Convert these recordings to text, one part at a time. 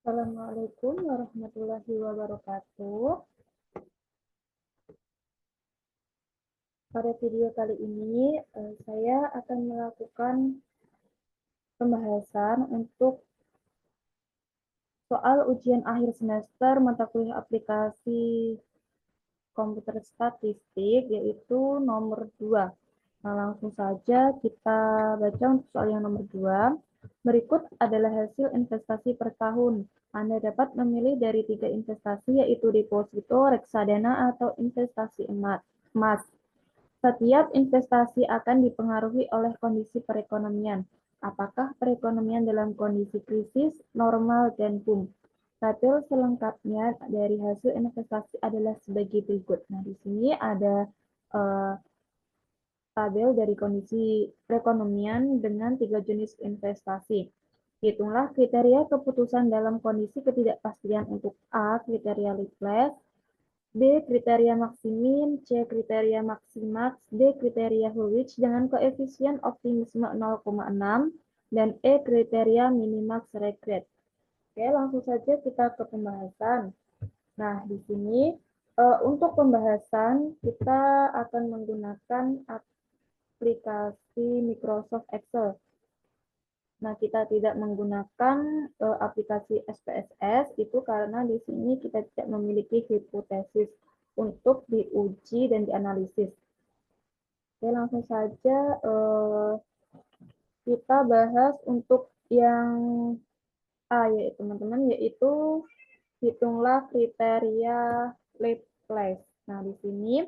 Assalamualaikum warahmatullahi wabarakatuh. Pada video kali ini, saya akan melakukan pembahasan untuk soal ujian akhir semester mata kuliah aplikasi komputer statistik, yaitu nomor 2. Nah, langsung saja kita baca untuk soal yang nomor 2. Berikut adalah hasil investasi per tahun. Anda dapat memilih dari 3 investasi, yaitu deposito, reksadana, atau investasi emas. Setiap investasi akan dipengaruhi oleh kondisi perekonomian. Apakah perekonomian dalam kondisi krisis, normal, dan boom? Tabel selengkapnya dari hasil investasi adalah sebagai berikut. Nah, di sini ada tabel dari kondisi perekonomian dengan 3 jenis investasi. Hitunglah kriteria keputusan dalam kondisi ketidakpastian untuk A, kriteria Laplace, B, kriteria maksimin, C, kriteria maksimax, D, kriteria Hulwich dengan koefisien optimisme 0,6, dan E, kriteria minimax regret. Oke, langsung saja kita ke pembahasan. Nah, di sini untuk pembahasan kita akan menggunakan aplikasi Microsoft Excel. Nah, kita tidak menggunakan aplikasi SPSS itu karena di sini kita tidak memiliki hipotesis untuk diuji dan dianalisis. Oke, langsung saja kita bahas untuk yang A ya teman-teman, yaitu hitunglah kriteria Laplace. Nah, di sini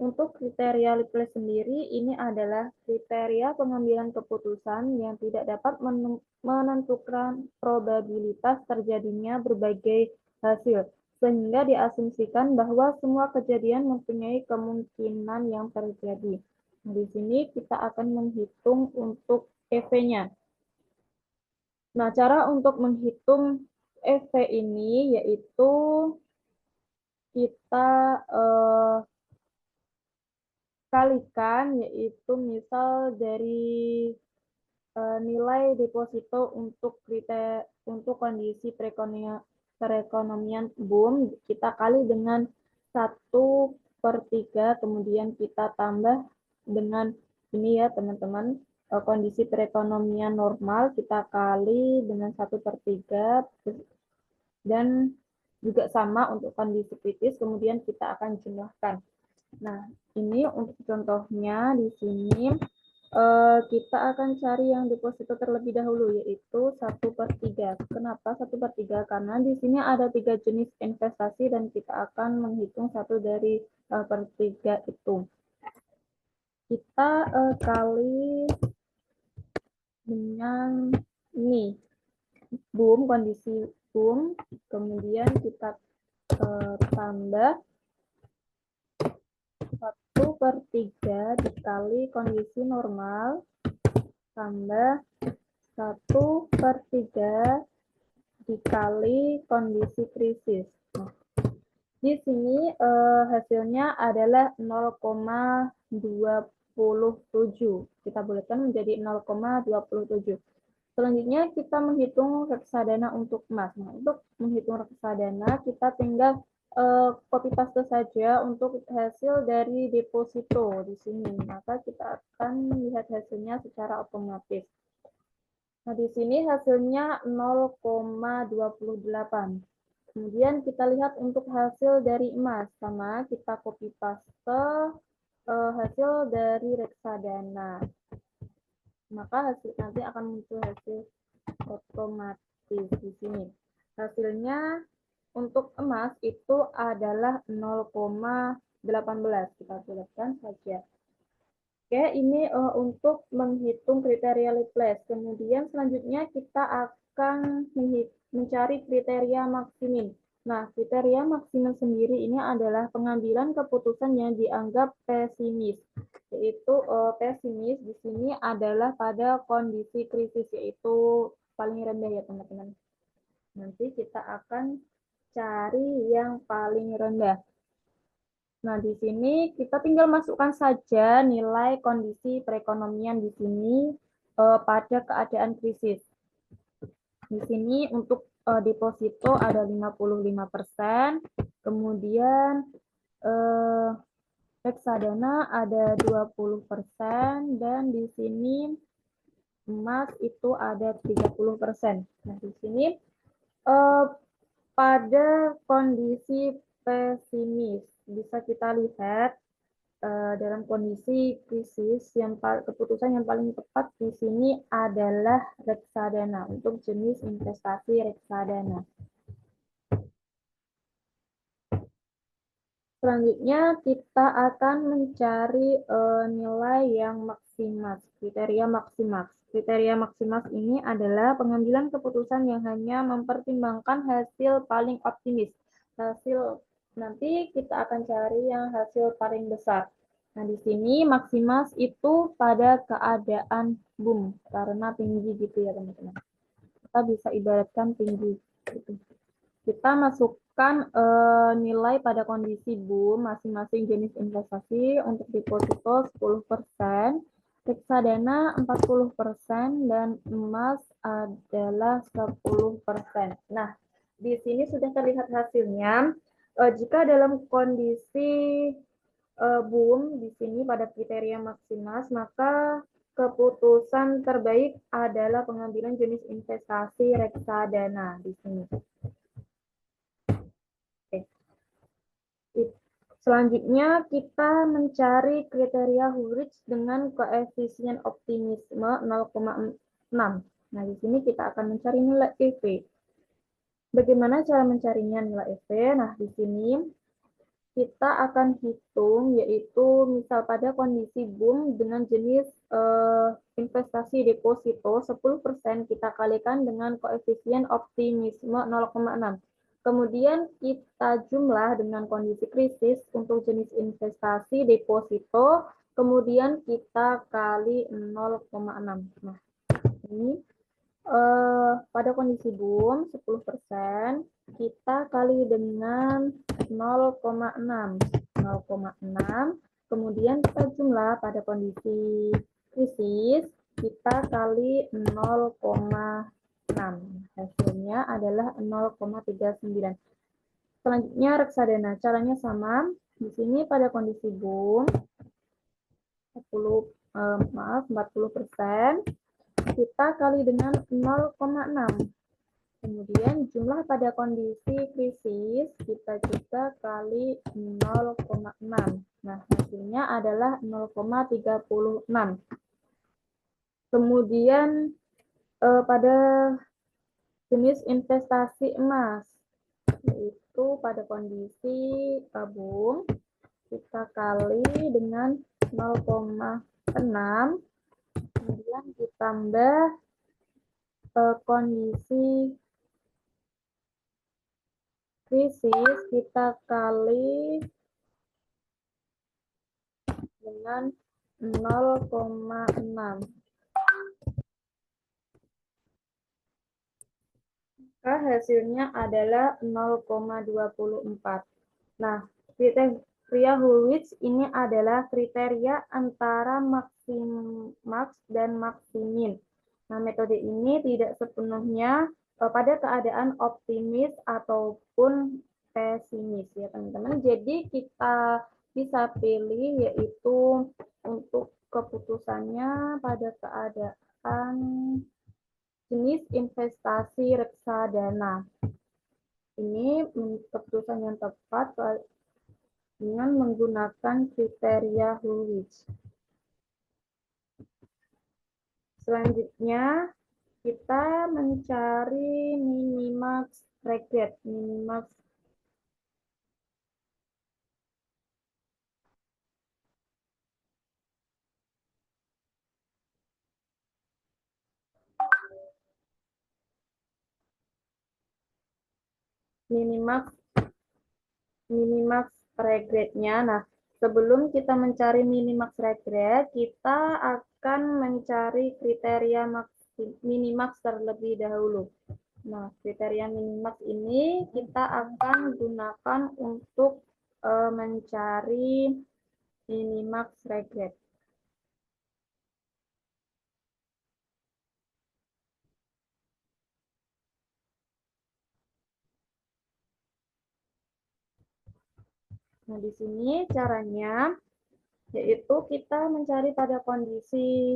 untuk kriteria Laplace sendiri ini adalah kriteria pengambilan keputusan yang tidak dapat menentukan probabilitas terjadinya berbagai hasil, sehingga diasumsikan bahwa semua kejadian mempunyai kemungkinan yang terjadi. Nah, di sini kita akan menghitung untuk EV-nya. Nah, cara untuk menghitung EV ini yaitu kita kalikan, yaitu misal dari nilai deposito untuk kondisi perekonomian boom, kita kali dengan 1/3, kemudian kita tambah dengan ini ya teman-teman, kondisi perekonomian normal kita kali dengan 1/3, dan juga sama untuk kondisi kritis, kemudian kita akan jumlahkan. Nah, ini untuk contohnya di sini kita akan cari yang deposito terlebih dahulu, yaitu 1/3. Kenapa 1/3? Karena di sini ada 3 jenis investasi dan kita akan menghitung satu dari per 3 itu. Kita kali dengan ini, boom, kondisi boom, kemudian kita tambah 1/3 dikali kondisi normal, tambah 1/3 dikali kondisi krisis. Nah, di sini hasilnya adalah 0,27. Kita bulatkan menjadi 0,27. Selanjutnya kita menghitung reksadana untuk emas. Nah, untuk menghitung reksadana kita tinggal copy paste saja untuk hasil dari deposito di sini. Maka kita akan melihat hasilnya secara otomatis. Nah, di sini hasilnya 0,28. Kemudian kita lihat untuk hasil dari emas, sama kita copy paste hasil dari reksadana. Maka hasil nanti akan muncul hasil otomatis di sini. Hasilnya untuk emas itu adalah 0,18. Kita bulatkan saja. Oke, ini untuk menghitung kriteria Laplace. Kemudian selanjutnya kita akan mencari kriteria maksimin. Nah, kriteria maksimin sendiri ini adalah pengambilan keputusan yang dianggap pesimis. Yaitu pesimis di sini adalah pada kondisi krisis, yaitu paling rendah ya teman-teman. Nanti kita akan cari yang paling rendah. Nah, di sini kita tinggal masukkan saja nilai kondisi perekonomian di sini pada keadaan krisis. Di sini untuk deposito ada 55%, kemudian reksadana ada 20%, dan di sini emas itu ada 30%. Nah, di sini pada kondisi pesimis bisa kita lihat dalam kondisi krisis keputusan yang paling tepat di sini adalah reksadana untuk jenis investasi reksadana. Selanjutnya kita akan mencari nilai yang maksimal, kriteria maksimal. Kriteria maksimal ini adalah pengambilan keputusan yang hanya mempertimbangkan hasil paling optimis. Nanti kita akan cari yang hasil paling besar. Nah, di sini maksimal itu pada keadaan boom, karena tinggi gitu ya teman-teman. Kita bisa ibaratkan tinggi. Gitu. Kita masukkan nilai pada kondisi boom masing-masing jenis investasi. Untuk deposito 10%, reksadana 40%, dan emas adalah 10%. Nah, di sini sudah terlihat hasilnya. Jika dalam kondisi boom di sini pada kriteria maksimal, maka keputusan terbaik adalah pengambilan jenis investasi reksadana di sini. Selanjutnya kita mencari kriteria Hurwitz dengan koefisien optimisme 0,6. Nah, di sini kita akan mencari nilai EV. Bagaimana cara mencarinya nilai EV? Nah, di sini kita akan hitung, yaitu misal pada kondisi boom dengan jenis investasi deposito 10%, kita kalikan dengan koefisien optimisme 0,6. Kemudian kita jumlah dengan kondisi krisis untuk jenis investasi deposito, kemudian kita kali 0,6. Nah, ini pada kondisi boom 10%, kita kali dengan 0,6. Kemudian kita jumlah pada kondisi krisis, kita kali 0,6. Hasilnya adalah 0,39. Selanjutnya reksadana, caranya sama. Di sini pada kondisi boom 40%, kita kali dengan 0,6. Kemudian jumlah pada kondisi krisis kita juga kali 0,6. Nah, hasilnya adalah 0,36. Kemudian pada jenis investasi emas, yaitu pada kondisi boom, kita kali dengan 0,6. Kemudian ditambah kondisi krisis, kita kali dengan 0,6. Maka hasilnya adalah 0,24. Nah, kriteria Hurwitz ini adalah kriteria antara maksimax dan maksimin. Nah, metode ini tidak sepenuhnya pada keadaan optimis ataupun pesimis ya teman-teman. Jadi kita bisa pilih yaitu untuk keputusannya pada keadaan jenis investasi reksadana. Ini keputusan yang tepat dengan menggunakan kriteria Hurwitz. Selanjutnya kita mencari minimax regret. Minimax regret-nya. Nah, sebelum kita mencari minimax regret, kita akan mencari kriteria minimax terlebih dahulu. Nah, kriteria minimax ini kita akan gunakan untuk mencari minimax regret. Nah, di sini caranya yaitu kita mencari pada kondisi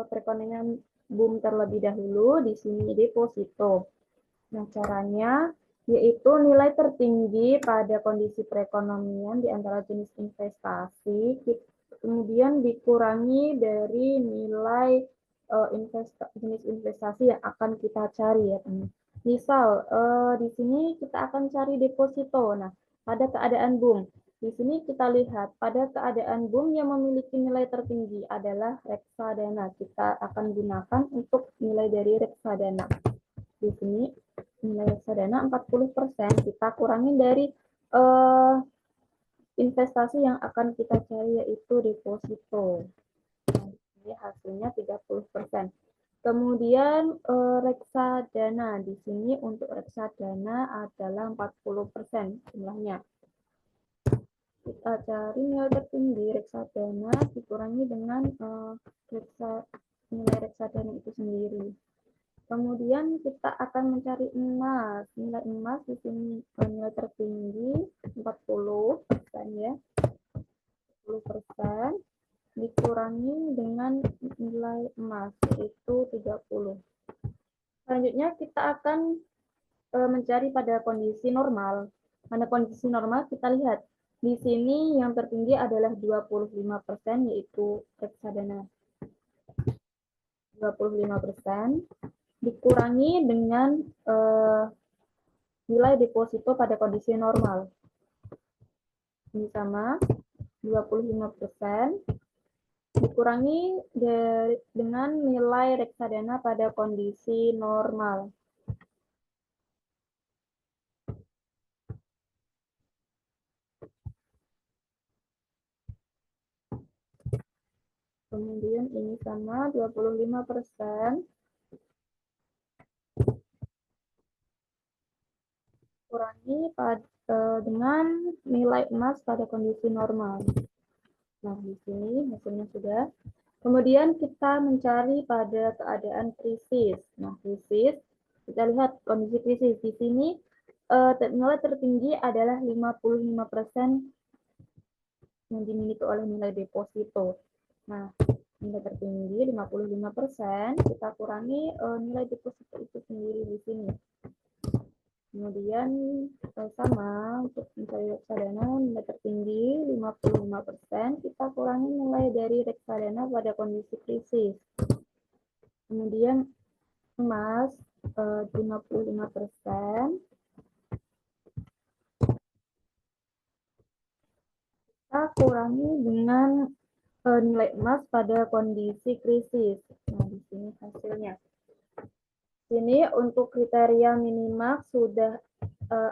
perekonomian boom terlebih dahulu, di sini deposito. Nah, caranya yaitu nilai tertinggi pada kondisi perekonomian di antara jenis investasi, kemudian dikurangi dari nilai jenis investasi yang akan kita cari ya, teman. Misal di sini kita akan cari deposito. Nah, pada keadaan boom, di sini kita lihat pada keadaan boom yang memiliki nilai tertinggi adalah reksadana. Kita akan gunakan untuk nilai dari reksadana. Di sini nilai reksadana 40%, kita kurangi dari investasi yang akan kita cari yaitu deposito. Nah, ini hasilnya 30%. Kemudian reksadana, di sini untuk reksadana adalah 40% jumlahnya. Kita cari nilai tertinggi reksadana dikurangi dengan nilai reksadana itu sendiri. Kemudian kita akan mencari emas. Nilai emas di sini nilai tertinggi 40% ya. 40% dikurangi dengan nilai emas yaitu 30. Selanjutnya kita akan mencari pada kondisi normal. Pada kondisi normal kita lihat di sini yang tertinggi adalah 25% yaitu reksadana. 25% dikurangi dengan nilai deposito pada kondisi normal. Ini sama 25% dikurangi dengan nilai reksadana pada kondisi normal. Kemudian ini sama 25% kurangi dengan nilai emas pada kondisi normal. Nah, di sini hasilnya sudah. Kemudian kita mencari pada keadaan krisis. Nah, krisis, kita lihat kondisi krisis. Di sini nilai tertinggi adalah 55% yang dimiliki oleh nilai deposito. Nah, nilai tertinggi 55%, kita kurangi nilai deposito itu sendiri di sini. Kemudian sama untuk mencari reksadana nilai tertinggi 55%, kita kurangi nilai dari reksadana pada kondisi krisis. Kemudian emas 55%, kita kurangi dengan nilai emas pada kondisi krisis. Nah, di sini hasilnya. Sini untuk kriteria minimax sudah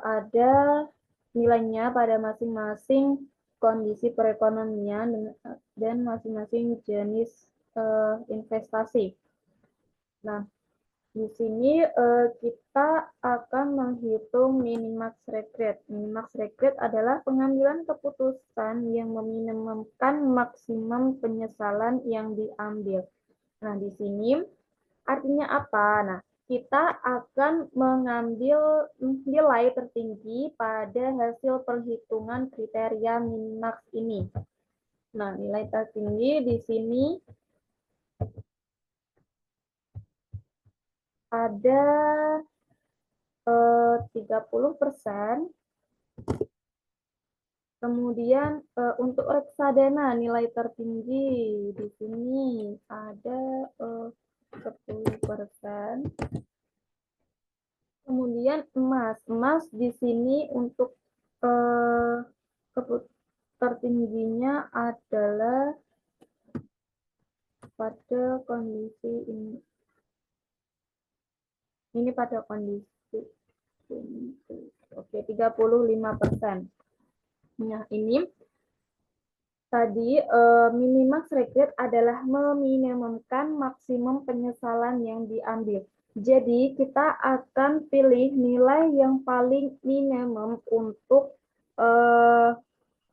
ada nilainya pada masing-masing kondisi perekonomian dan masing-masing jenis investasi. Nah, di sini kita akan menghitung minimax regret. Minimax regret adalah pengambilan keputusan yang meminimumkan maksimum penyesalan yang diambil. Nah, di sini artinya apa? Nah, kita akan mengambil nilai tertinggi pada hasil perhitungan kriteria minimax ini. Nah, nilai tertinggi di sini ada 30%. Kemudian untuk reksadana nilai tertinggi di sini ada 10%. Kemudian emas di sini untuk tertingginya adalah pada kondisi ini. Ini pada kondisi ini. Oke, 35%. Nah, ini tadi minimax regret adalah meminimumkan maksimum penyesalan yang diambil. Jadi, kita akan pilih nilai yang paling minimum untuk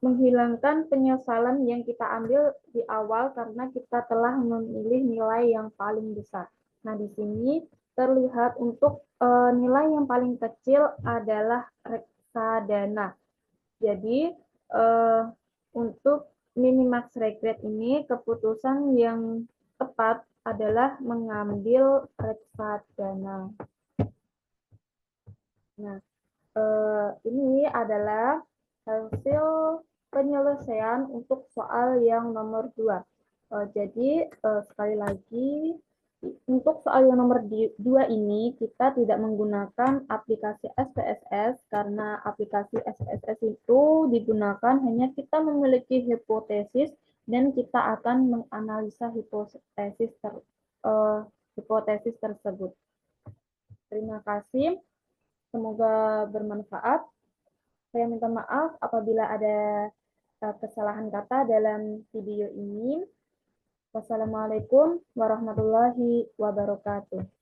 menghilangkan penyesalan yang kita ambil di awal karena kita telah memilih nilai yang paling besar. Nah, di sini terlihat untuk nilai yang paling kecil adalah reksadana. Jadi, eh, untuk minimax regret ini, keputusan yang tepat adalah mengambil reksadana. Nah, ini adalah hasil penyelesaian untuk soal yang nomor 2. Jadi, sekali lagi, untuk soal yang nomor 2 ini, kita tidak menggunakan aplikasi SPSS, karena aplikasi SPSS itu digunakan hanya kita memiliki hipotesis, dan kita akan menganalisa hipotesis tersebut. Terima kasih. Semoga bermanfaat. Saya minta maaf apabila ada kesalahan kata dalam video ini. Wassalamualaikum warahmatullahi wabarakatuh.